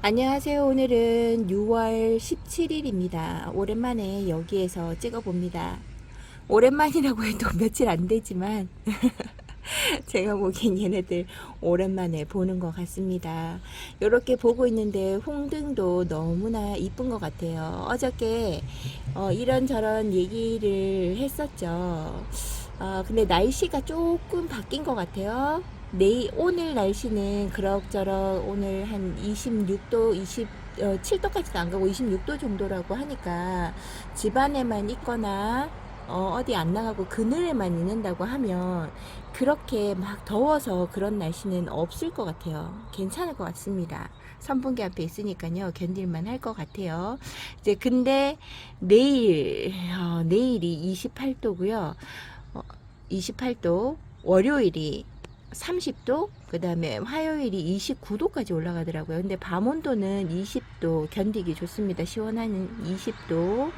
안녕하세요. 오늘은 6월 17일입니다. 오랜만에 여기에서 찍어봅니다. 오랜만이라고 해도 며칠 안 되지만 제가 보기엔 얘네들 오랜만에 보는 것 같습니다. 이렇게 보고 있는데 홍등도 너무나 이쁜 것 같아요. 어저께 이런저런 얘기를 했었죠. 근데 날씨가 조금 바뀐 것 같아요. 오늘 날씨는 그럭저럭 오늘 한 26도, 27도까지도 안 가고 26도 정도라고 하니까 집안에만 있거나 어디 안 나가고 그늘에만 있는다고 하면 그렇게 막 더워서 그런 날씨는 없을 것 같아요. 괜찮을 것 같습니다. 선풍기 앞에 있으니까요. 견딜만 할 것 같아요. 이제 근데 내일이 28도고요. 28도, 월요일이 30도, 그 다음에 화요일이 29도까지 올라가더라고요. 근데 밤 온도는 20도 견디기 좋습니다. 시원한 20도,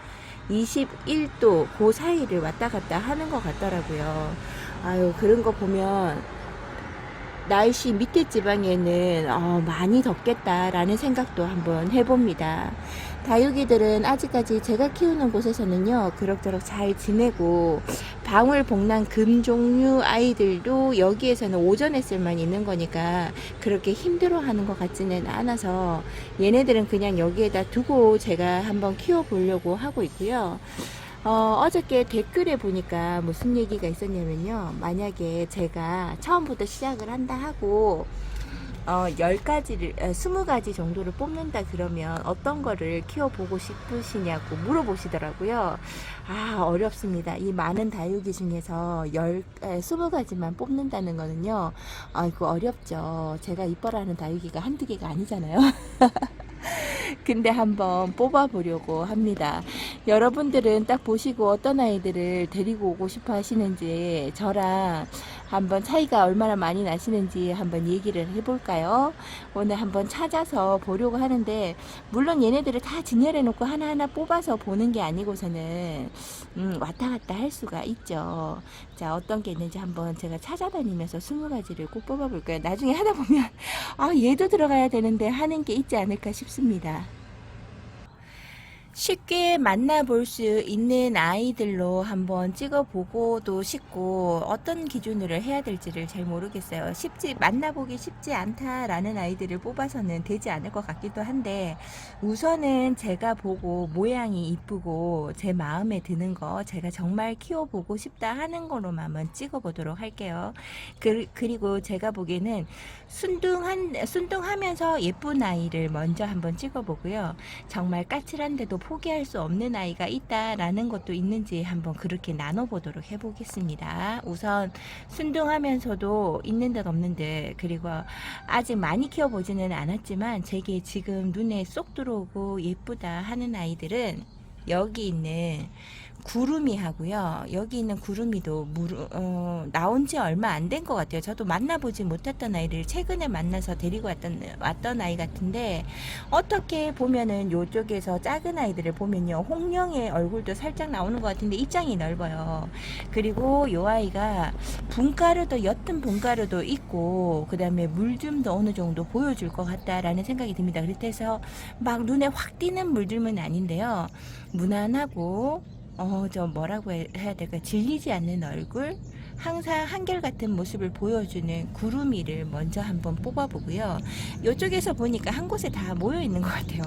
21도 그 사이를 왔다 갔다 하는 것 같더라고요. 아유, 그런 거 보면 날씨 밑에 지방에는 많이 덥겠다라는 생각도 한번 해봅니다. 다육이들은 아직까지 제가 키우는 곳에서는요, 그럭저럭 잘 지내고, 방울복랑 금 종류 아이들도 여기에서는 오전에 쓸만 있는 거니까 그렇게 힘들어 하는 것 같지는 않아서 얘네들은 그냥 여기에다 두고 제가 한번 키워보려고 하고 있고요. 어저께 댓글에 보니까 무슨 얘기가 있었냐면요. 만약에 제가 처음부터 시작을 한다 하고 10가지를, 20가지 정도를 뽑는다 그러면 어떤 거를 키워보고 싶으시냐고 물어보시더라고요. 어렵습니다. 이 많은 다육이 중에서 20가지만 뽑는다는 거는요. 이거 어렵죠. 제가 이뻐라는 다육이가 한두 개가 아니잖아요. 근데 한번 뽑아보려고 합니다. 여러분들은 딱 보시고 어떤 아이들을 데리고 오고 싶어 하시는지 저랑 한번 차이가 얼마나 많이 나시는지 한번 얘기를 해볼까요? 오늘 한번 찾아서 보려고 하는데 물론 얘네들을 다 진열해 놓고 하나하나 뽑아서 보는 게 아니고서는 왔다 갔다 할 수가 있죠. 자, 어떤 게 있는지 한번 제가 찾아다니면서 20가지를 꼭 뽑아볼까요? 나중에 하다 보면 얘도 들어가야 되는데 하는 게 있지 않을까 싶습니다. 쉽게 만나볼 수 있는 아이들로 한번 찍어보고도 싶고 어떤 기준으로 해야 될지를 잘 모르겠어요. 만나보기 쉽지 않다라는 아이들을 뽑아서는 되지 않을 것 같기도 한데 우선은 제가 보고 모양이 이쁘고 제 마음에 드는 거 제가 정말 키워보고 싶다 하는 거로만 한번 찍어보도록 할게요. 그리고 제가 보기에는 순둥하면서 예쁜 아이를 먼저 한번 찍어보고요. 정말 까칠한데도 포기할 수 없는 아이가 있다라는 것도 있는지 한번 그렇게 나눠보도록 해보겠습니다. 우선 순둥하면서도 있는 듯 없는 듯, 그리고 아직 많이 키워보지는 않았지만 제게 지금 눈에 쏙 들어오고 예쁘다 하는 아이들은 여기 있는 구름이 하고요. 여기 있는 구름이도 나온 지 얼마 안 된 것 같아요. 저도 만나보지 못했던 아이를 최근에 만나서 데리고 왔던 아이 같은데 어떻게 보면은 요쪽에서 작은 아이들을 보면요. 홍령의 얼굴도 살짝 나오는 것 같은데 입장이 넓어요. 그리고 요 아이가 윰은 분가루도 있고 그 다음에 물줌도 어느 정도 보여줄 것 같다라는 생각이 듭니다. 그래서 막 눈에 확 띄는 물줌은 아닌데요. 무난하고 저 뭐라고 해야 될까? 질리지 않는 얼굴? 항상 한결같은 모습을 보여주는 구름이를 먼저 한번 뽑아보고요. 이쪽에서 보니까 한 곳에 다 모여 있는 것 같아요.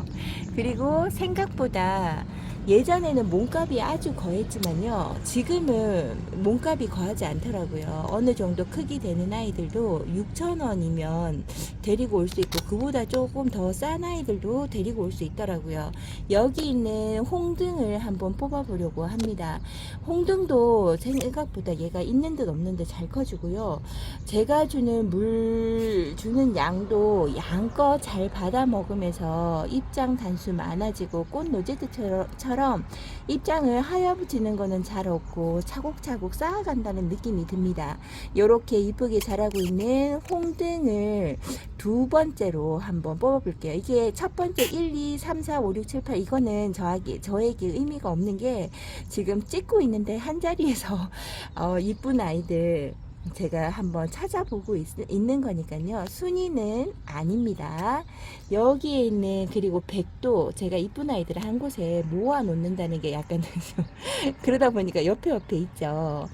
그리고 생각보다 예전에는 몸값이 아주 거했지만요. 지금은 몸값이 거하지 않더라고요. 어느 정도 크기 되는 아이들도 6,000원이면 데리고 올 수 있고 그보다 조금 더 싼 아이들도 데리고 올 수 있더라고요. 여기 있는 홍등을 한번 뽑아보려고 합니다. 홍등도 생각보다 얘가 있는 듯 없는 듯 잘 커지고요. 제가 주는 양도 양껏 잘 받아 먹으면서 입장 단수 많아지고 꽃 노제드처럼 입장을 하여붙이는 거는 잘 없고 차곡차곡 쌓아간다는 느낌이 듭니다. 이렇게 이쁘게 자라고 있는 홍등을 두 번째로 한번 뽑아볼게요. 이게 첫 번째 1, 2, 3, 4, 5, 6, 7, 8 이거는 저에게 의미가 없는 게 지금 찍고 있는데 한 자리에서 이쁜 아이들 제가 한번 찾아보고 있는 거니까요. 순위는 아닙니다. 여기에 있는 그리고 백도 제가 이쁜 아이들을 한 곳에 모아 놓는다는 게 약간 좀 그러다 보니까 옆에 있죠.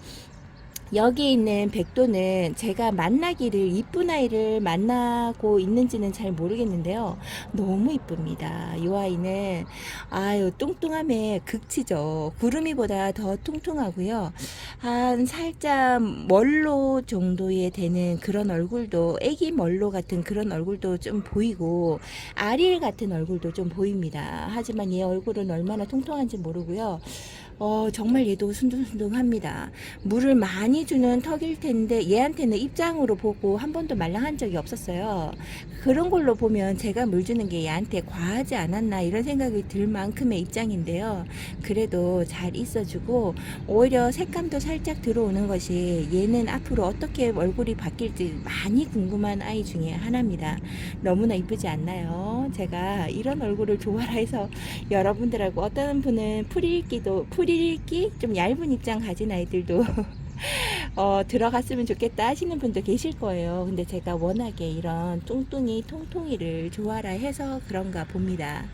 여기 있는 백도는 제가 만나기를 이쁜 아이를 만나고 있는지는 잘 모르겠는데요. 너무 이쁩니다. 이 아이는 아유 뚱뚱함에 극치죠. 구름이보다 더 뚱뚱하고요. 한 살짝 멀로 정도에 되는 그런 얼굴도 애기 멀로 같은 그런 얼굴도 좀 보이고 아릴 같은 얼굴도 좀 보입니다. 하지만 얘 얼굴은 얼마나 통통한지 모르고요. 정말 얘도 순둥순둥합니다. 물을 많이 주는 턱일 텐데 얘한테는 입장으로 보고 한 번도 말랑한 적이 없었어요. 그런 걸로 보면 제가 물 주는 게 얘한테 과하지 않았나 이런 생각이 들 만큼의 입장인데요. 그래도 잘 있어주고 오히려 색감도 살짝 들어오는 것이 얘는 앞으로 어떻게 얼굴이 바뀔지 많이 궁금한 아이 중에 하나입니다. 너무나 이쁘지 않나요? 제가 이런 얼굴을 좋아라 해서 여러분들하고 어떤 분은 풀읽기 좀 얇은 입장 가진 아이들도 들어갔으면 좋겠다 하시는 분도 계실 거예요. 근데 제가 워낙에 이런 뚱뚱이 통통이를 좋아라 해서 그런가 봅니다.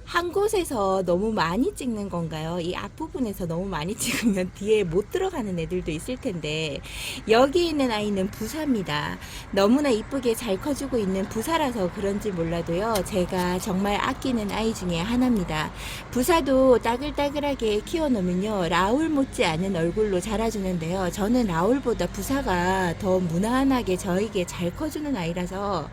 한 곳에서 너무 많이 찍는 건가요? 이 앞부분에서 너무 많이 찍으면 뒤에 못 들어가는 애들도 있을 텐데 여기 있는 아이는 부사입니다. 너무나 이쁘게 잘 커주고 있는 부사라서 그런지 몰라도요. 제가 정말 아끼는 아이 중에 하나입니다. 부사도 따글따글하게 키워놓으면요. 라울 못지않은 얼굴로 자라주는데요. 저는 라울보다 부사가 더 무난하게 저에게 잘 커주는 아이라서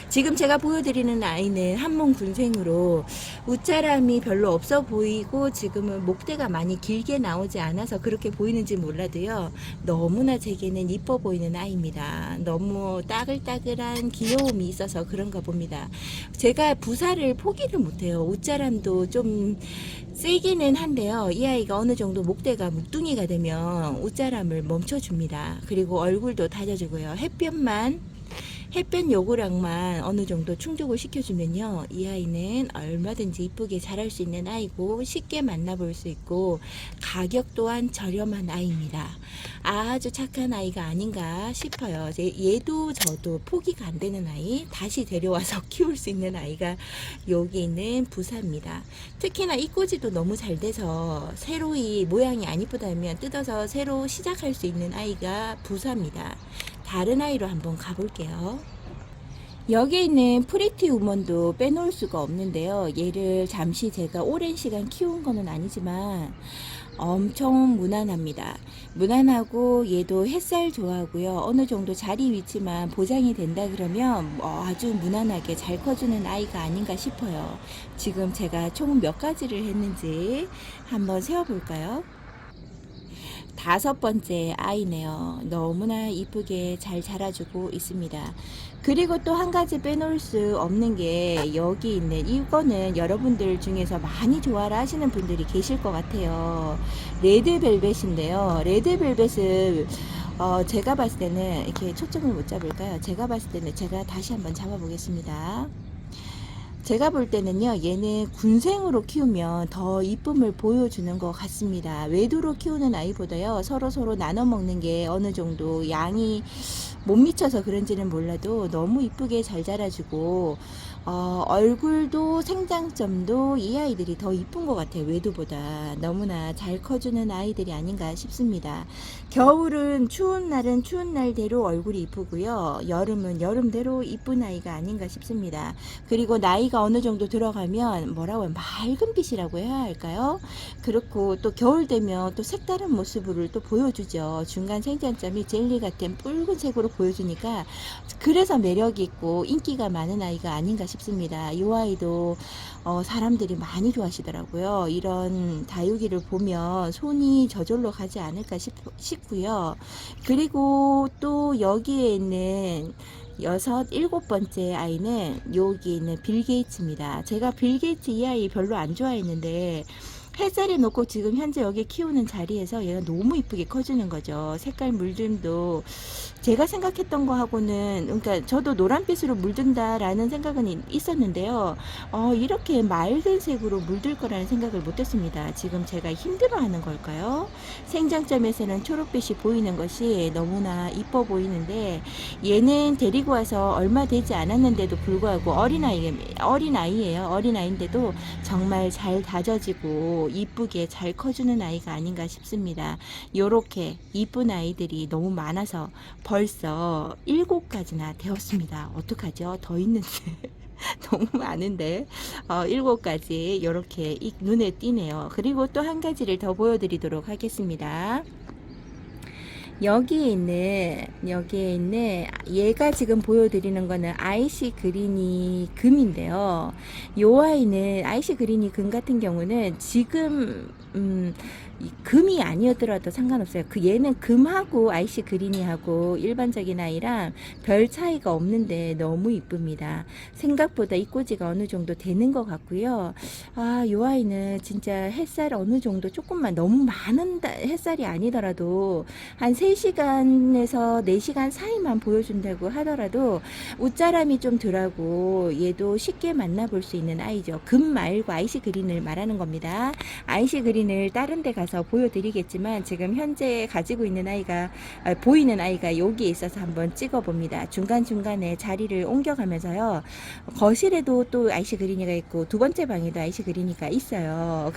지금 제가 보여드리는 아이는 한몸 군생으로 웃자람이 별로 없어 보이고 지금은 목대가 많이 길게 나오지 않아서 그렇게 보이는지 몰라도요. 너무나 제게는 이뻐 보이는 아이입니다. 너무 따글따글한 귀여움이 있어서 그런가 봅니다. 제가 부사를 포기를 못해요. 웃자람도 좀 세기는 한데요. 이 아이가 어느 정도 목대가 묵둥이가 되면 웃자람을 멈춰줍니다. 그리고 얼굴도 다져주고요. 햇볕 요구량만 어느 정도 충족을 시켜주면요. 이 아이는 얼마든지 이쁘게 자랄 수 있는 아이고 쉽게 만나볼 수 있고 가격 또한 저렴한 아이입니다. 아주 착한 아이가 아닌가 싶어요. 얘도 저도 포기가 안 되는 아이 다시 데려와서 키울 수 있는 아이가 여기 있는 부사입니다. 특히나 이꼬지도 너무 잘 돼서 새로 이 모양이 안 이쁘다면 뜯어서 새로 시작할 수 있는 아이가 부사입니다. 다른 아이로 한번 가볼게요. 여기에 있는 프리티 우먼도 빼놓을 수가 없는데요. 얘를 잠시 제가 오랜 시간 키운 거는 아니지만 엄청 무난합니다. 무난하고 얘도 햇살 좋아하고요. 어느 정도 자리 위치만 보장이 된다 그러면 아주 무난하게 잘 커주는 아이가 아닌가 싶어요. 지금 제가 총 몇 가지를 했는지 한번 세어볼까요? 5번째 아이네요. 너무나 이쁘게 잘 자라주고 있습니다. 그리고 또 한 가지 빼놓을 수 없는 게 여기 있는 이거는 여러분들 중에서 많이 좋아라 하시는 분들이 계실 것 같아요. 레드벨벳인데요. 레드벨벳을 제가 봤을 때는 이렇게 초점을 못 잡을까요? 제가 봤을 때는 제가 다시 한번 잡아보겠습니다. 제가 볼 때는요, 얘는 군생으로 키우면 더 이쁨을 보여주는 것 같습니다. 외두로 키우는 아이보다요, 서로 나눠 먹는 게 어느 정도 양이 못 미쳐서 그런지는 몰라도 너무 이쁘게 잘 자라주고, 얼굴도 생장점도 이 아이들이 더 이쁜 것 같아요. 외두보다. 너무나 잘 커주는 아이들이 아닌가 싶습니다. 겨울은 추운 날은 추운 날대로 얼굴이 이쁘고요. 여름은 여름대로 이쁜 아이가 아닌가 싶습니다. 그리고 나이가 어느 정도 들어가면 뭐라고 하면 맑은 빛이라고 해야 할까요? 그렇고 또 겨울 되면 또 색다른 모습을 또 보여주죠. 중간 생장점이 젤리 같은 붉은색으로 보여주니까 그래서 매력이 있고 인기가 많은 아이가 아닌가 싶습니다. 이 아이도 사람들이 많이 좋아하시더라고요. 이런 다육이를 보면 손이 저절로 가지 않을까 싶고요. 그리고 또 여기에 있는 7번째 아이는 여기 있는 빌 게이츠입니다. 제가 빌 게이츠 이 아이 별로 안 좋아했는데 햇살에 놓고 지금 현재 여기 키우는 자리에서 얘가 너무 이쁘게 커주는 거죠. 색깔 물듦도 제가 생각했던 거하고는, 그러니까 저도 노란빛으로 물든다라는 생각은 있었는데요. 이렇게 맑은 색으로 물들 거라는 생각을 못했습니다. 지금 제가 힘들어하는 걸까요? 생장점에서는 초록빛이 보이는 것이 너무나 이뻐 보이는데, 얘는 데리고 와서 얼마 되지 않았는데도 불구하고 어린아이예요. 어린아이인데도 정말 잘 다져지고 이쁘게 잘 커주는 아이가 아닌가 싶습니다. 요렇게 이쁜 아이들이 너무 많아서 벌써 7가지나 되었습니다. 어떡하죠? 더 있는데. 너무 많은데 7가지 이렇게 눈에 띄네요. 그리고 또 한 가지를 더 보여드리도록 하겠습니다. 여기에 있는 얘가 지금 보여드리는 거는 아이시 그린이 금인데요. 요 아이는 아이시 그린이 금 같은 경우는 지금 금이 아니었더라도 상관없어요. 얘는 금하고 아이시 그린이하고 일반적인 아이랑 별 차이가 없는데 너무 이쁩니다. 생각보다 입꼬지가 어느 정도 되는 것 같고요. 요 아이는 진짜 햇살 어느 정도 조금만, 너무 많은 햇살이 아니더라도 한 3시간에서 4시간 사이만 보여준다고 하더라도 웃자람이 좀 덜하고 얘도 쉽게 만나볼 수 있는 아이죠. 금 말고 아이시 그린을 말하는 겁니다. 아이시 그린을 다른 데 가서 보여드리겠지만 지금 현재 가지고 있는 보이는 아이가 여기에 있어서 한번 찍어봅니다. 중간중간에 자리를 옮겨가면서요. 거실에도 또 아이시 그린이가 있고 두 번째 방에도 아이시 그린이가 있어요.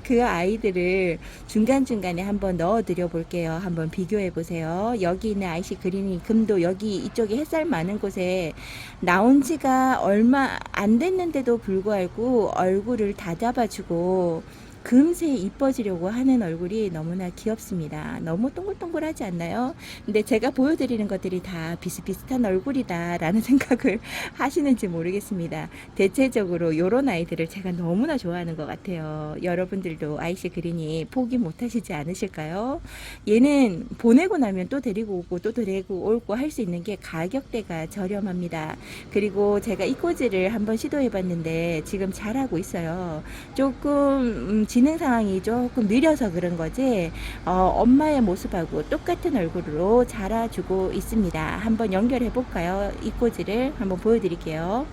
그 아이들을 중간중간에 한번 넣어드려 볼게요. 한번 비교해 보세요. 여기 있는 아이시 그린이 금도 여기 이쪽에 햇살 많은 곳에 나온 지가 얼마 안 됐는데도 불구하고 얼굴을 다 잡아주고 금세 이뻐지려고 하는 얼굴이 너무나 귀엽습니다. 너무 동글동글하지 않나요? 근데 제가 보여드리는 것들이 다 비슷비슷한 얼굴이다 라는 생각을 하시는지 모르겠습니다. 대체적으로 이런 아이들을 제가 너무나 좋아하는 것 같아요. 여러분들도 아이시 그린이 포기 못하시지 않으실까요? 얘는 보내고 나면 또 데리고 오고 또 데리고 오고 할 수 있는 게 가격대가 저렴합니다. 그리고 제가 이꼬지를 한번 시도해봤는데 지금 잘하고 있어요. 조금 진행 상황이 조금 느려서 그런 거지 엄마의 모습하고 똑같은 얼굴로 자라주고 있습니다. 한번 연결해 볼까요? 이꼬지를 한번 보여드릴게요.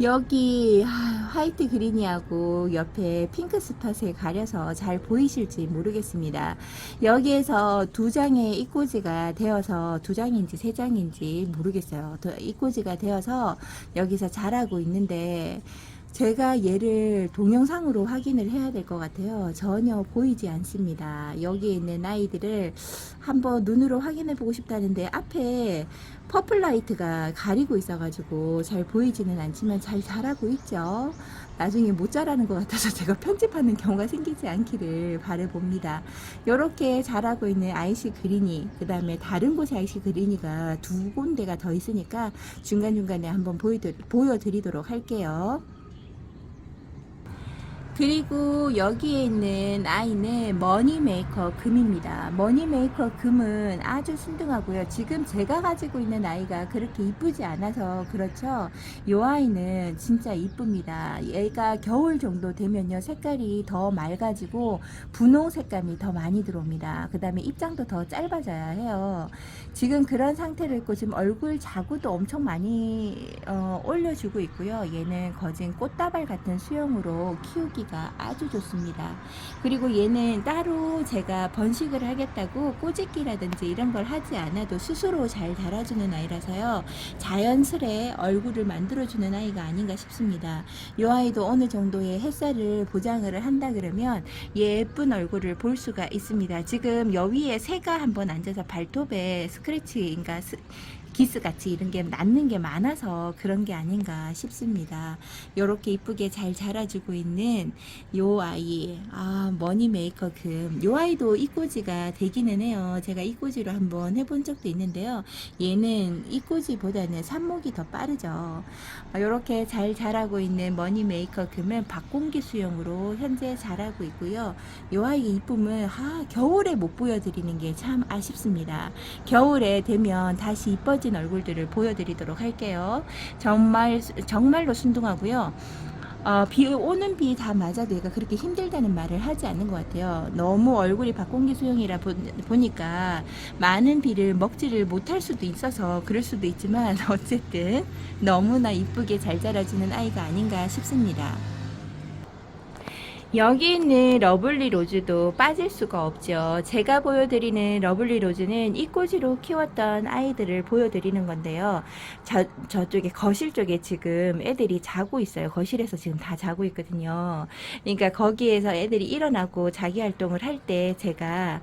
여기 화이트 그린이하고 옆에 핑크 스팟에 가려서 잘 보이실지 모르겠습니다. 여기에서 2장의 이꼬지가 되어서 2장인지 3장인지 모르겠어요. 이꼬지가 되어서 여기서 자라고 있는데 제가 얘를 동영상으로 확인을 해야 될 것 같아요. 전혀 보이지 않습니다. 여기에 있는 아이들을 한번 눈으로 확인해 보고 싶다는데 앞에 퍼플라이트가 가리고 있어가지고 잘 보이지는 않지만 잘 자라고 있죠. 나중에 못 자라는 것 같아서 제가 편집하는 경우가 생기지 않기를 바라봅니다. 이렇게 자라고 있는 아이시 그린이, 그 다음에 다른 곳에 아이시 그린이가 2군데가 더 있으니까 중간중간에 한번 보여드리도록 할게요. 그리고 여기에 있는 아이는 머니메이커 금입니다. 머니메이커 금은 아주 순둥하고요. 지금 제가 가지고 있는 아이가 그렇게 이쁘지 않아서 그렇죠. 이 아이는 진짜 이쁩니다. 얘가 겨울 정도 되면요 색깔이 더 맑아지고 분홍 색감이 더 많이 들어옵니다. 그 다음에 입장도 더 짧아져야 해요. 지금 그런 상태로 있고 지금 얼굴 자구도 엄청 많이 올려주고 있고요. 얘는 거진 꽃다발 같은 수영으로 키우기 아주 좋습니다. 그리고 얘는 따로 제가 번식을 하겠다고 꼬집기라든지 이런 걸 하지 않아도 스스로 잘 자라주는 아이라서요. 자연스레 얼굴을 만들어주는 아이가 아닌가 싶습니다. 이 아이도 어느 정도의 햇살을 보장을 한다 그러면 예쁜 얼굴을 볼 수가 있습니다. 지금 여위에 새가 한번 앉아서 발톱에 스크래치인가 기스같이 이런 게 낳는 게 많아서 그런 게 아닌가 싶습니다. 요렇게 이쁘게 잘 자라주고 있는 요 아이, 머니메이커 금. 요 아이도 이꼬지가 되기는 해요. 제가 이꼬지로 한번 해본 적도 있는데요. 얘는 이꼬지보다는 삽목이 더 빠르죠. 요렇게 잘 자라고 있는 머니메이커 금은 박공기 수영으로 현재 자라고 있고요. 요 아이의 이쁨을 겨울에 못 보여드리는 게 참 아쉽습니다. 겨울에 되면 다시 이뻐진 얼굴들을 보여드리도록 할게요. 정말로 순둥하고요. 비 오는 비 다 맞아도 얘가 그렇게 힘들다는 말을 하지 않는 것 같아요. 너무 얼굴이 박공기 소형이라 보니까 많은 비를 먹지를 못할 수도 있어서 그럴 수도 있지만 어쨌든 너무나 이쁘게 잘 자라주는 아이가 아닌가 싶습니다. 여기 있는 러블리 로즈도 빠질 수가 없죠. 제가 보여드리는 러블리 로즈는 이꼬지로 키웠던 아이들을 보여드리는 건데요. 저쪽에 거실 쪽에 지금 애들이 자고 있어요. 거실에서 지금 다 자고 있거든요. 그러니까 거기에서 애들이 일어나고 자기 활동을 할 때 제가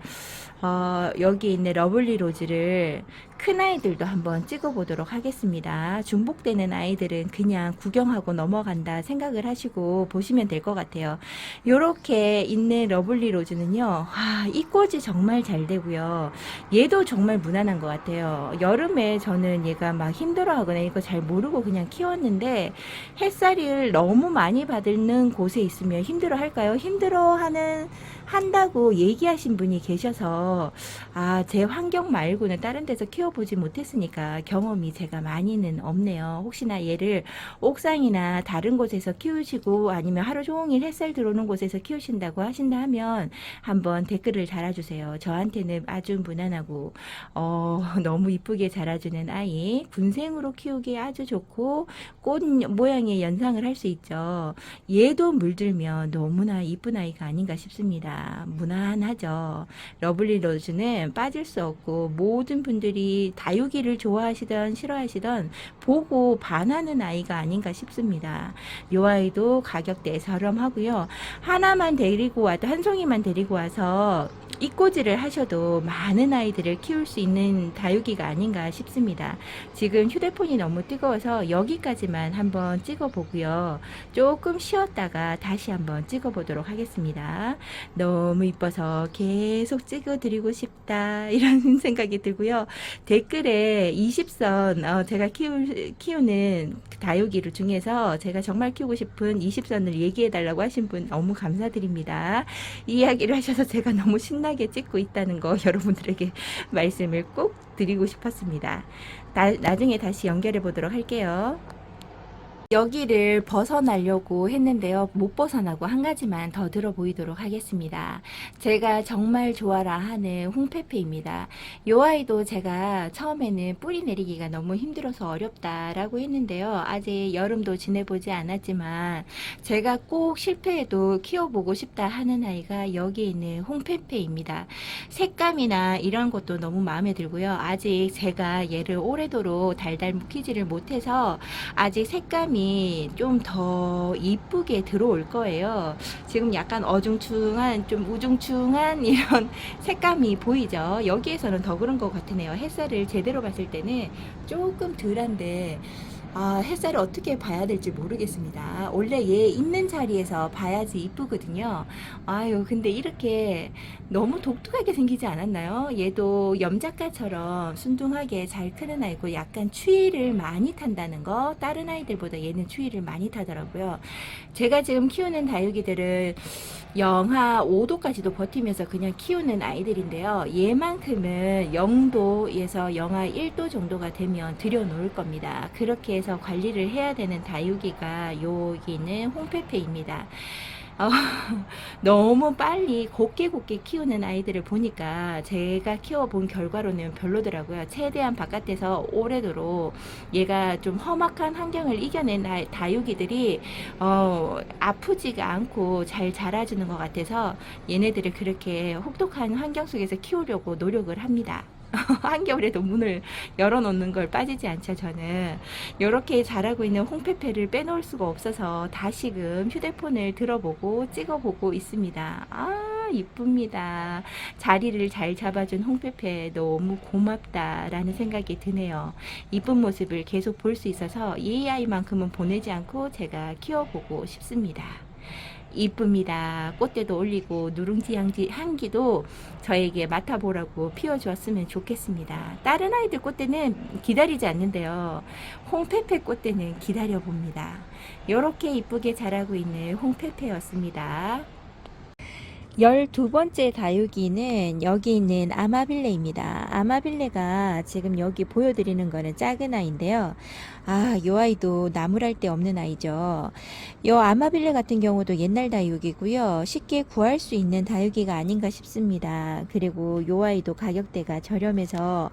여기 있는 러블리 로즈를 큰 아이들도 한번 찍어 보도록 하겠습니다. 중복되는 아이들은 그냥 구경하고 넘어간다 생각을 하시고 보시면 될 것 같아요. 요렇게 있는 러블리 로즈는요, 이 꽃이 정말 잘 되고요. 얘도 정말 무난한 것 같아요. 여름에 저는 얘가 막 힘들어 하거나 이거 잘 모르고 그냥 키웠는데 햇살을 너무 많이 받는 곳에 있으면 힘들어 할까요? 한다고 얘기하신 분이 계셔서 제 환경 말고는 다른 데서 키워보지 못했으니까 경험이 제가 많이는 없네요. 혹시나 얘를 옥상이나 다른 곳에서 키우시고 아니면 하루 종일 햇살 들어오는 곳에서 키우신다고 하신다 하면 한번 댓글을 달아주세요. 저한테는 아주 무난하고 너무 이쁘게 자라주는 아이, 군생으로 키우기에 아주 좋고 꽃 모양의 연상을 할 수 있죠. 얘도 물들면 너무나 이쁜 아이가 아닌가 싶습니다. 무난하죠. 러블리 로즈는 빠질 수 없고 모든 분들이 다육이를 좋아하시던 싫어하시던 보고 반하는 아이가 아닌가 싶습니다. 이 아이도 가격대에 저렴하고요. 하나만 데리고 와도 한 송이만 데리고 와서 이꼬지를 하셔도 많은 아이들을 키울 수 있는 다육이가 아닌가 싶습니다. 지금 휴대폰이 너무 뜨거워서 여기까지만 한번 찍어보고요. 조금 쉬었다가 다시 한번 찍어보도록 하겠습니다. 너무 이뻐서 계속 찍어드리고 싶다 이런 생각이 들고요. 댓글에 20선 제가 키우는 다육이를 중에서 제가 정말 키우고 싶은 20선을 얘기해달라고 하신 분 너무 감사드립니다. 이야기를 하셔서 제가 너무 신나게 찍고 있다는 거 여러분들에게 말씀을 꼭 드리고 싶었습니다. 나중에 다시 연결해 보도록 할게요. 여기를 벗어나려고 했는데요. 못 벗어나고 한 가지만 더 들어 보이도록 하겠습니다. 제가 정말 좋아라 하는 홍페페입니다. 이 아이도 제가 처음에는 뿌리 내리기가 너무 힘들어서 어렵다라고 했는데요. 아직 여름도 지내보지 않았지만 제가 꼭 실패해도 키워보고 싶다 하는 아이가 여기 있는 홍페페입니다. 색감이나 이런 것도 너무 마음에 들고요. 아직 제가 얘를 오래도록 달달 묵히지를 못해서 아직 색감이 좀 더 이쁘게 들어올 거예요. 지금 약간 어중충한 좀 우중충한 이런 색감이 보이죠. 여기에서는 더 그런 것 같으네요. 햇살을 제대로 봤을 때는 조금 덜한데 햇살을 어떻게 봐야 될지 모르겠습니다. 원래 얘 있는 자리에서 봐야지 이쁘거든요. 근데 이렇게 너무 독특하게 생기지 않았나요? 얘도 염작가처럼 순둥하게 잘 크는 아이고 약간 추위를 많이 탄다는 거, 다른 아이들보다 얘는 추위를 많이 타더라고요. 제가 지금 키우는 다육이들은 영하 5도까지도 버티면서 그냥 키우는 아이들인데요. 얘만큼은 0도에서 영하 1도 정도가 되면 들여놓을 겁니다. 그렇게 해서 관리를 해야 되는 다육이가 여기는 홍페페입니다. 너무 빨리 곱게 키우는 아이들을 보니까 제가 키워본 결과로는 별로더라고요. 최대한 바깥에서 오래도록 얘가 좀 험악한 환경을 이겨낸 다육이들이 아프지가 않고 잘 자라주는 것 같아서 얘네들을 그렇게 혹독한 환경 속에서 키우려고 노력을 합니다. 한겨울에도 문을 열어놓는 걸 빠지지 않죠. 저는 이렇게 자라고 있는 홍페페를 빼놓을 수가 없어서 다시금 휴대폰을 들어보고 찍어보고 있습니다. 이쁩니다. 자리를 잘 잡아준 홍페페 너무 고맙다라는 생각이 드네요. 이쁜 모습을 계속 볼 수 있어서 이 아이만큼은 보내지 않고 제가 키워보고 싶습니다. 이쁩니다. 꽃대도 올리고 누룽지 향기도 저에게 맡아보라고 피워주었으면 좋겠습니다. 다른 아이들 꽃대는 기다리지 않는데요. 홍페페 꽃대는 기다려봅니다. 이렇게 이쁘게 자라고 있는 홍페페였습니다. 12번째 다육이는 여기 있는 아마빌레입니다. 아마빌레가 지금 여기 보여드리는 거는 작은 아이인데요. 요 아이도 나무랄 데 없는 아이죠. 요 아마빌레 같은 경우도 옛날 다육이고요. 쉽게 구할 수 있는 다육이가 아닌가 싶습니다. 그리고 요 아이도 가격대가 저렴해서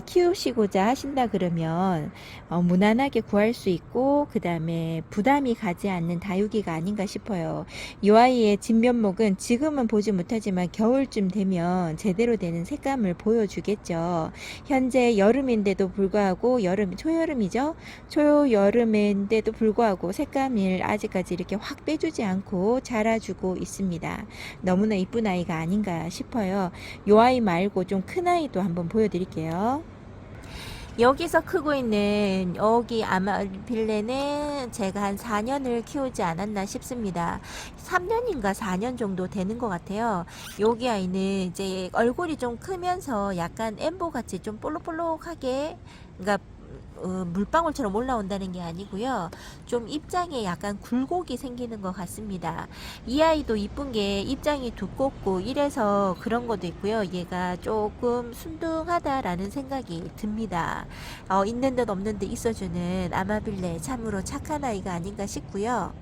키우시고자 하신다 그러면 무난하게 구할 수 있고, 그 다음에 부담이 가지 않는 다육이가 아닌가 싶어요. 이 아이의 진면목은 지금은 보지 못하지만 겨울쯤 되면 제대로 되는 색감을 보여주겠죠. 현재 여름인데도 불구하고, 초여름이죠. 초여름인데도 불구하고 색감을 아직까지 이렇게 확 빼주지 않고 자라주고 있습니다. 너무나 이쁜 아이가 아닌가 싶어요. 이 아이 말고 좀 큰 아이도 한번 보여드릴게요. 여기서 크고 있는 여기 아마빌레는 제가 한 4년을 키우지 않았나 싶습니다. 3년인가 4년 정도 되는 것 같아요. 여기 아이는 이제 얼굴이 좀 크면서 약간 엠보 같이 좀 볼록볼록하게, 그러니까 물방울처럼 올라온다는 게 아니고요. 좀 입장에 약간 굴곡이 생기는 것 같습니다. 이 아이도 이쁜 게 입장이 두껍고 이래서 그런 것도 있고요. 얘가 조금 순둥하다라는 생각이 듭니다. 있는 듯 없는 듯 있어주는 아마빌레, 참으로 착한 아이가 아닌가 싶고요.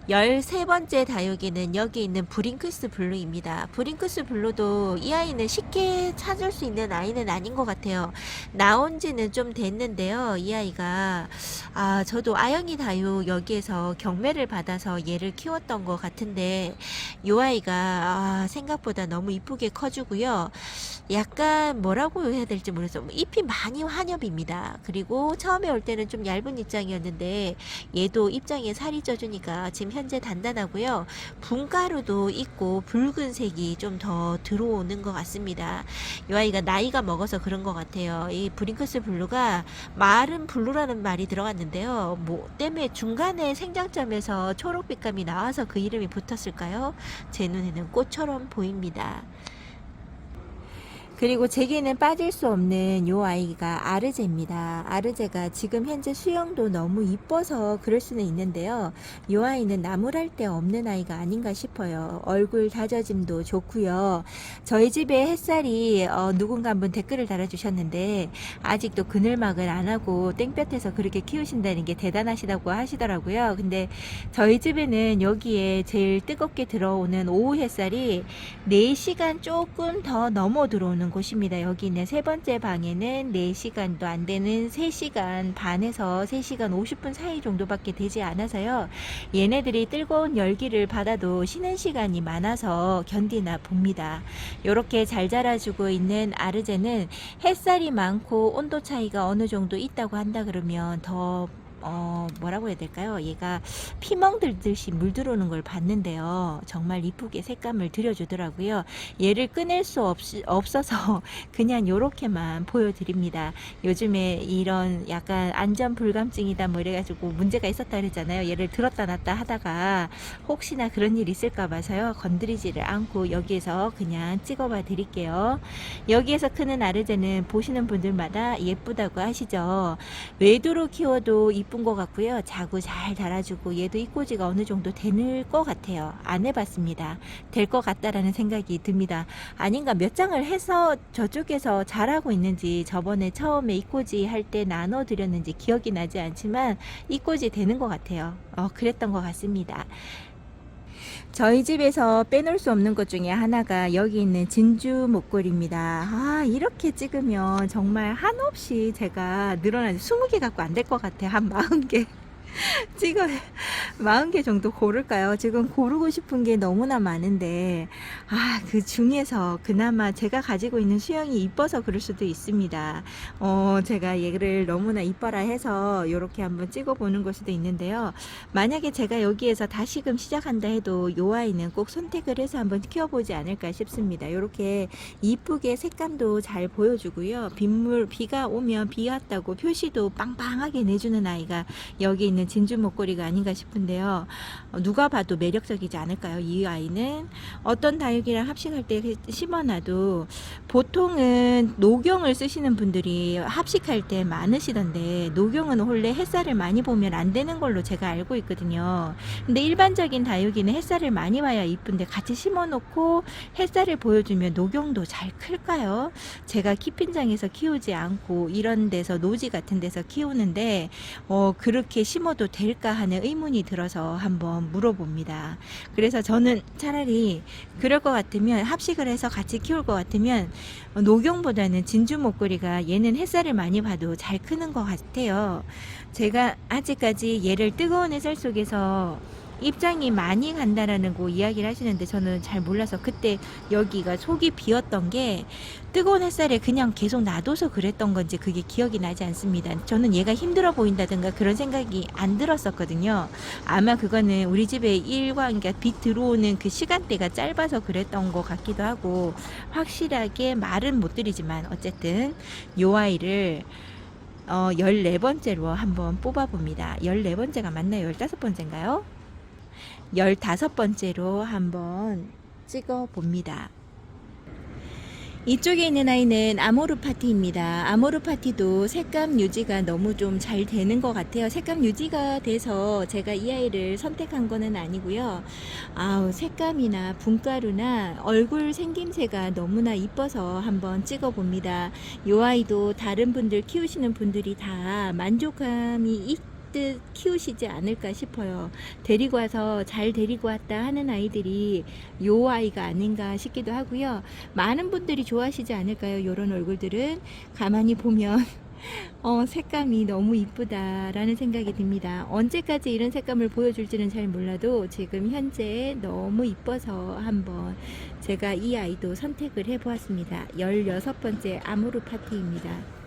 13번째 다육이는 여기 있는 브링크스 블루입니다. 브링크스 블루도 이 아이는 쉽게 찾을 수 있는 아이는 아닌 것 같아요. 나온 지는 좀 됐는데요. 이 아이가 저도 아영이 다육 여기에서 경매를 받아서 얘를 키웠던 것 같은데, 이 아이가 생각보다 너무 이쁘게 커주고요. 약간 뭐라고 해야 될지 모르겠어요. 잎이 많이 환엽입니다. 그리고 처음에 올 때는 좀 얇은 입장이었는데 얘도 입장에 살이 쪄주니까 지금 현재 단단하고요. 분가루도 있고 붉은색이 좀 더 들어오는 것 같습니다. 이 아이가 나이가 먹어서 그런 것 같아요. 이 브링크스 블루가 마른 블루라는 말이 들어갔는데요. 뭐 때문에 중간에 생장점에서 초록빛감이 나와서 그 이름이 붙었을까요? 제 눈에는 꽃처럼 보입니다. 그리고 제게는 빠질 수 없는 요 아이가 아르제입니다. 아르제가 지금 현재 수영도 너무 이뻐서 그럴 수는 있는데요. 요 아이는 나무랄 데 없는 아이가 아닌가 싶어요. 얼굴 다져짐도 좋고요. 저희 집에 햇살이 누군가 한번 댓글을 달아주셨는데 아직도 그늘막을 안 하고 땡볕에서 그렇게 키우신다는 게 대단하시다고 하시더라고요. 근데 저희 집에는 여기에 제일 뜨겁게 들어오는 오후 햇살이 4시간 조금 더 넘어 들어오는 곳입니다. 여기 있는 세 번째 방에는 4시간도 안 되는 3시간 반에서 3시간 50분 사이 정도밖에 되지 않아서요. 얘네들이 뜨거운 열기를 받아도 쉬는 시간이 많아서 견디나 봅니다. 이렇게 잘 자라주고 있는 아르제는 햇살이 많고 온도 차이가 어느 정도 있다고 한다 그러면 더 뭐라고 해야 될까요? 얘가 피멍 들듯이 물 들어오는 걸 봤는데요. 정말 이쁘게 색감을 들여주더라고요. 얘를 꺼낼 수 없어서 그냥 요렇게만 보여드립니다. 요즘에 이런 약간 안전 불감증이다 뭐 이래가지고 문제가 있었다 그랬잖아요. 얘를 들었다 놨다 하다가 혹시나 그런 일 있을까 봐서요. 건드리지를 않고 여기에서 그냥 찍어봐 드릴게요. 여기에서 크는 아르제는 보시는 분들마다 예쁘다고 하시죠. 외두로 키워도 이쁜 것 같고요. 자구 잘 달아주고 얘도 입꼬지가 어느 정도 되는 것 같아요. 안 해봤습니다. 될 것 같다라는 생각이 듭니다. 아닌가 몇 장을 해서 저쪽에서 잘하고 있는지 저번에 처음에 입꼬지 할 때 나눠드렸는지 기억이 나지 않지만 입꼬지 되는 것 같아요. 그랬던 것 같습니다. 저희 집에서 빼놓을 수 없는 것 중에 하나가 여기 있는 진주 목걸이입니다. 이렇게 찍으면 정말 한없이 제가 늘어나지 20개 갖고 안 될 것 같아요. 한 40개. 지금 40개 정도 고를까요? 지금 고르고 싶은 게 너무나 많은데 그 중에서 그나마 제가 가지고 있는 수영이 이뻐서 그럴 수도 있습니다. 제가 얘를 너무나 이뻐라 해서 이렇게 한번 찍어보는 걸 수도 있는데요. 만약에 제가 여기에서 다시금 시작한다 해도 이 아이는 꼭 선택을 해서 한번 키워보지 않을까 싶습니다. 이렇게 이쁘게 색감도 잘 보여주고요. 비가 오면 비 왔다고 표시도 빵빵하게 내주는 아이가 여기 있는 있는 진주 목걸이가 아닌가 싶은데요. 누가 봐도 매력적이지 않을까요? 이 아이는 어떤 다육이랑 합식할 때 심어놔도 보통은 녹용을 쓰시는 분들이 합식할 때 많으시던데, 녹용은 원래 햇살을 많이 보면 안 되는 걸로 제가 알고 있거든요. 근데 일반적인 다육이는 햇살을 많이 봐야 이쁜데 같이 심어놓고 햇살을 보여주면 녹용도 잘 클까요? 제가 키핀장에서 키우지 않고 이런 데서 노지 같은 데서 키우는데 그렇게 심어도 될까 하는 의문이 들어서 한번 물어봅니다. 그래서 저는 차라리 그럴 것 같으면, 합식을 해서 같이 키울 것 같으면 녹용보다는 진주 목걸이가 얘는 햇살을 많이 봐도 잘 크는 것 같아요. 제가 아직까지 얘를 뜨거운 햇살 속에서 입장이 많이 간다라는 거 이야기를 하시는데 저는 잘 몰라서, 그때 여기가 속이 비었던 게 뜨거운 햇살에 그냥 계속 놔둬서 그랬던 건지 그게 기억이 나지 않습니다. 저는 얘가 힘들어 보인다든가 그런 생각이 안 들었었거든요. 아마 그거는 우리 집에 일과, 그러니까 빛 들어오는 그 시간대가 짧아서 그랬던 것 같기도 하고, 확실하게 말은 못 드리지만 어쨌든 요 아이를 14번째로 한번 뽑아봅니다. 14번째가 맞나요? 15번째인가요? 15번째로 한번 찍어 봅니다. 이쪽에 있는 아이는 아모르파티입니다. 아모르파티도 색감 유지가 너무 좀 잘 되는 것 같아요. 색감 유지가 돼서 제가 이 아이를 선택한 거는 아니고요. 색감이나 분가루나 얼굴 생김새가 너무나 이뻐서 한번 찍어 봅니다. 이 아이도 다른 분들, 키우시는 분들이 다 만족감이 듯 키우시지 않을까 싶어요. 데리고 와서 잘 데리고 왔다 하는 아이들이 요 아이가 아닌가 싶기도 하고요. 많은 분들이 좋아하시지 않을까요? 요런 얼굴들은 가만히 보면 색감이 너무 이쁘다라는 생각이 듭니다. 언제까지 이런 색감을 보여줄지는 잘 몰라도 지금 현재 너무 이뻐서 한번 제가 이 아이도 선택을 해 보았습니다. 16번째 아모르파티입니다.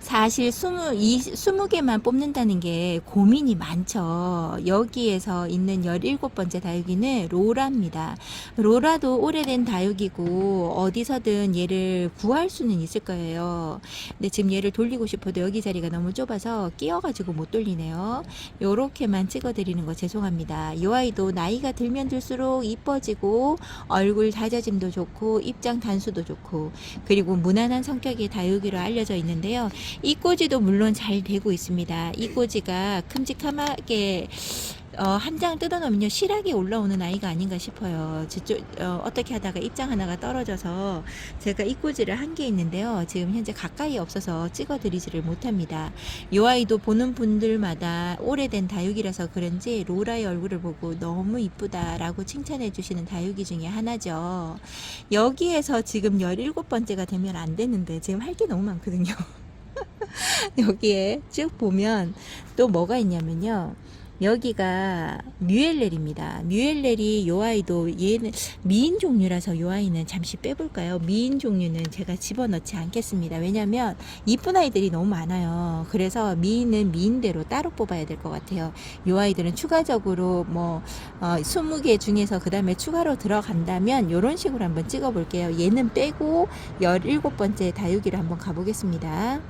사실 20개만 뽑는다는 게 고민이 많죠. 여기에서 있는 17번째 다육이는 로라입니다. 로라도 오래된 다육이고 어디서든 얘를 구할 수는 있을 거예요. 근데 지금 얘를 돌리고 싶어도 여기 자리가 너무 좁아서 끼어가지고 못 돌리네요. 요렇게만 찍어드리는 거 죄송합니다. 이 아이도 나이가 들면 들수록 이뻐지고 얼굴 다져짐도 좋고 입장 단수도 좋고, 그리고 무난한 성격의 다육이로 알려져 있는데요. 이 꼬지도 물론 잘 되고 있습니다. 이 꼬지가 큼직하게 한 장 뜯어놓으면 실하게 올라오는 아이가 아닌가 싶어요. 어떻게 하다가 입장 하나가 떨어져서 제가 이 꼬지를 한 게 있는데요. 지금 현재 가까이 없어서 찍어드리지를 못합니다. 이 아이도 보는 분들마다 오래된 다육이라서 그런지 로라의 얼굴을 보고 너무 이쁘다라고 칭찬해 주시는 다육이 중에 하나죠. 여기에서 지금 17번째가 되면 안 되는데 지금 할 게 너무 많거든요. 여기에 쭉 보면 또 뭐가 있냐면요. 여기가 뮤엘렐입니다. 뮤엘렐이 요 아이도 얘는 미인 종류라서 요 아이는 잠시 빼볼까요? 미인 종류는 제가 집어넣지 않겠습니다. 왜냐면 이쁜 아이들이 너무 많아요. 그래서 미인은 미인대로 따로 뽑아야 될 것 같아요. 요 아이들은 추가적으로 20개 중에서 그 다음에 추가로 들어간다면 요런 식으로 한번 찍어 볼게요. 얘는 빼고 17번째 다육이를 한번 가보겠습니다.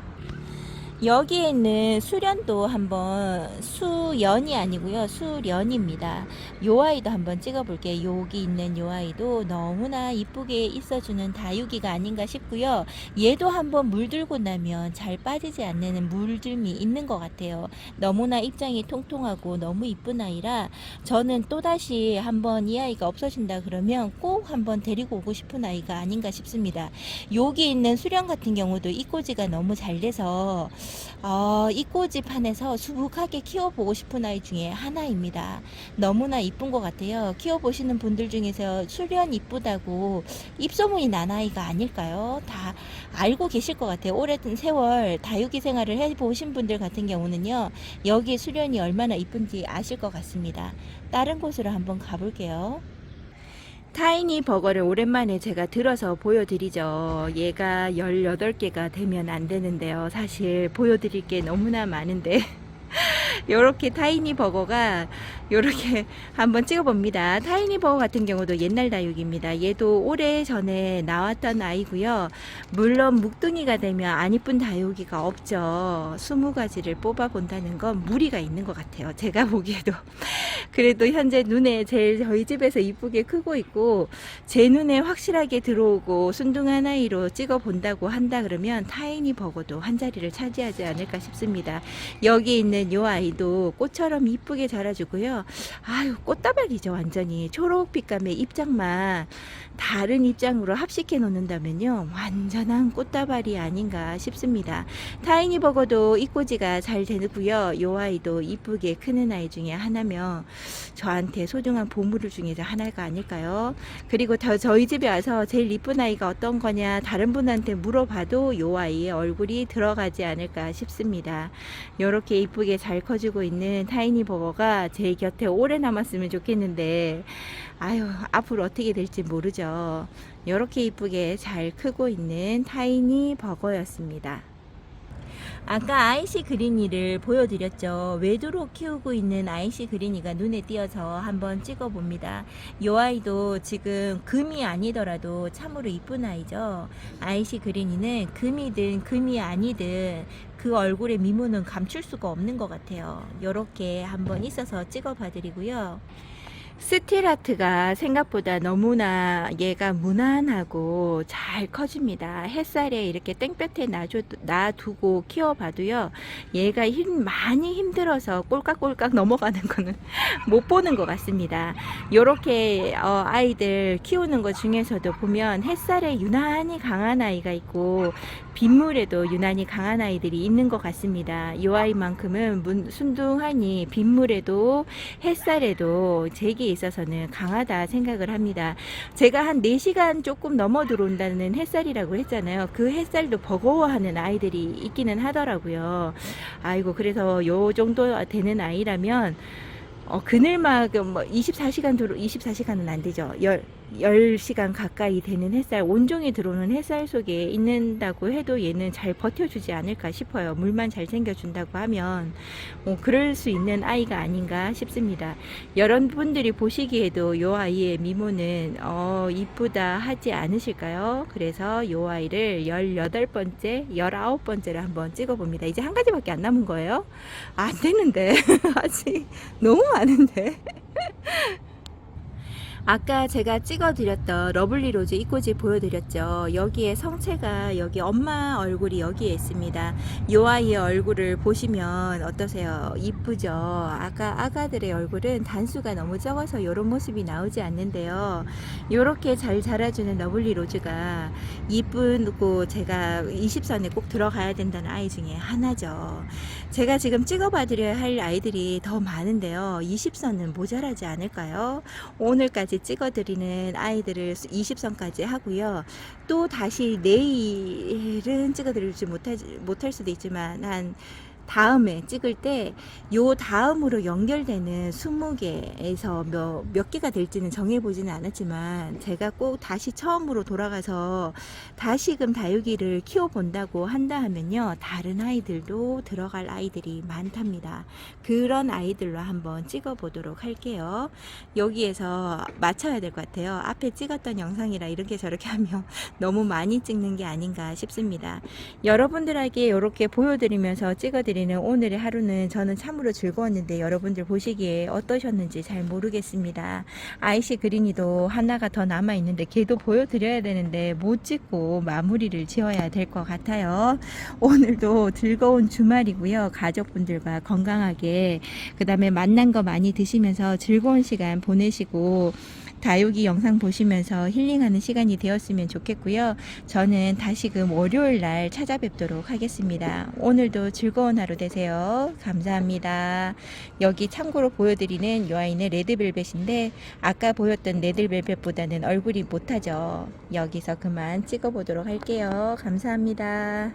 여기에 있는 수련도 한번, 수연이 아니고요, 수련입니다. 요 아이도 한번 찍어볼게요. 여기 있는 요 아이도 너무나 이쁘게 있어주는 다육이가 아닌가 싶고요. 얘도 한번 물들고 나면 잘 빠지지 않는 물들미 있는 것 같아요. 너무나 입장이 통통하고 너무 이쁜 아이라 저는 또다시 한번 이 아이가 없어진다 그러면 꼭 한번 데리고 오고 싶은 아이가 아닌가 싶습니다. 여기 있는 수련 같은 경우도 이 꼬지가 너무 잘 돼서 이 꼬지 판에서 수북하게 키워보고 싶은 아이 중에 하나입니다. 너무나 이쁜 것 같아요. 키워보시는 분들 중에서 수련 이쁘다고 입소문이 난 아이가 아닐까요? 다 알고 계실 것 같아요. 오랜 세월 다육이 생활을 해보신 분들 같은 경우는요, 여기 수련이 얼마나 이쁜지 아실 것 같습니다. 다른 곳으로 한번 가볼게요. 타이니 버거를 오랜만에 제가 들어서 보여드리죠. 얘가 18개가 되면 안 되는데요. 사실 보여드릴 게 너무나 많은데 요렇게 타이니 버거가 요렇게 한번 찍어봅니다. 타이니 버거 같은 경우도 옛날 다육입니다. 얘도 오래 전에 나왔던 아이고요. 물론 묵둥이가 되면 안 이쁜 다육이가 없죠. 20가지를 뽑아 본다는 건 무리가 있는 것 같아요. 제가 보기에도. 그래도 현재 눈에 제일 저희 집에서 이쁘게 크고 있고 제 눈에 확실하게 들어오고 순둥한 아이로 찍어 본다고 한다 그러면 타이니 버거도 한 자리를 차지하지 않을까 싶습니다. 여기 있는 요 아이도 꽃처럼 이쁘게 자라주고요. 아유, 꽃다발이죠. 완전히 초록빛감의 입장만 다른 입장으로 합식해 놓는다면요, 완전한 꽃다발이 아닌가 싶습니다. 타이니 버거도 이꼬지가 잘 되고요. 요 아이도 이쁘게 크는 아이 중에 하나며 저한테 소중한 보물 중에 하나가 아닐까요? 그리고 저희 집에 와서 제일 이쁜 아이가 어떤 거냐 다른 분한테 물어봐도 요 아이의 얼굴이 들어가지 않을까 싶습니다. 요렇게 이쁘게 잘 커지고 있는 타이니 버거가 제 곁에 오래 남았으면 좋겠는데 아유, 앞으로 어떻게 될지 모르죠. 요렇게 이쁘게 잘 크고 있는 타이니 버거였습니다. 아까 아이시 그린이를 보여드렸죠. 외두로 키우고 있는 아이시 그린이가 눈에 띄어서 한번 찍어 봅니다. 이 아이도 지금 금이 아니더라도 참으로 이쁜 아이죠. 아이시 그린이는 금이든 금이 아니든 그 얼굴의 미모는 감출 수가 없는 것 같아요. 이렇게 한번 있어서 찍어 봐드리고요. 스틸아트가 생각보다 너무나 얘가 무난하고 잘 커집니다. 햇살에 이렇게 땡볕에 놔두고 키워봐도요, 얘가 많이 힘들어서 꼴깍꼴깍 넘어가는 거는 못 보는 것 같습니다. 요렇게 아이들 키우는 것 중에서도 보면 햇살에 유난히 강한 아이가 있고 빗물에도 유난히 강한 아이들이 있는 것 같습니다. 이 아이만큼은 순둥하니 빗물에도 햇살에도 제게 있어서는 강하다 생각을 합니다. 제가 한 4시간 조금 넘어 들어온다는 햇살이라고 했잖아요. 그 햇살도 버거워하는 아이들이 있기는 하더라고요. 아이고, 그래서 요 정도 되는 아이라면 그늘막 24시간은 안 되죠. 10시간 가까이 되는 햇살, 온종일 들어오는 햇살 속에 있는다고 해도 얘는 잘 버텨주지 않을까 싶어요. 물만 잘 챙겨준다고 하면 그럴 수 있는 아이가 아닌가 싶습니다. 여러분들이 보시기에도 이 아이의 미모는 이쁘다 하지 않으실까요? 그래서 이 아이를 18번째, 19번째를 한번 찍어봅니다. 이제 한 가지밖에 안 남은 거예요. 안 되는데 아직 너무 많은데. 아까 제가 찍어드렸던 러블리 로즈 이꼬지 보여드렸죠. 여기에 성체가 여기 엄마 얼굴이 여기에 있습니다. 이 아이의 얼굴을 보시면 어떠세요? 이쁘죠? 아까 아가들의 얼굴은 단수가 너무 적어서 이런 모습이 나오지 않는데요. 이렇게 잘 자라주는 러블리 로즈가 이쁘고 제가 20선에 꼭 들어가야 된다는 아이 중에 하나죠. 제가 지금 찍어봐드려야 할 아이들이 더 많은데요. 20선은 모자라지 않을까요? 오늘까지 찍어드리는 아이들을 20선까지 하고요. 또 다시 내일은 찍어드리지 못할 수도 있지만 한 다음에 찍을 때 요 다음으로 연결되는 20개에서 몇 개가 될지는 정해보지는 않았지만 제가 꼭 다시 처음으로 돌아가서 다시금 다육이를 키워본다고 한다 하면요, 다른 아이들도 들어갈 아이들이 많답니다. 그런 아이들로 한번 찍어보도록 할게요. 여기에서 맞춰야 될 것 같아요. 앞에 찍었던 영상이라 이렇게 저렇게 하면 너무 많이 찍는 게 아닌가 싶습니다. 여러분들에게 이렇게 보여드리면서 찍어드리는 오늘의 하루는 저는 참으로 즐거웠는데 여러분들 보시기에 어떠셨는지 잘 모르겠습니다. 아이시 그린이도 하나가 더 남아있는데 걔도 보여드려야 되는데 못 찍고 마무리를 지어야 될 것 같아요. 오늘도 즐거운 주말이고요. 가족분들과 건강하게, 그 다음에 만난 거 많이 드시면서 즐거운 시간 보내시고 다육이 영상 보시면서 힐링하는 시간이 되었으면 좋겠고요. 저는 다시금 월요일 날 찾아뵙도록 하겠습니다. 오늘도 즐거운 하루 되세요. 감사합니다. 여기 참고로 보여드리는 이 아이는 레드벨벳인데 아까 보였던 레드벨벳보다는 얼굴이 못하죠. 여기서 그만 찍어보도록 할게요. 감사합니다.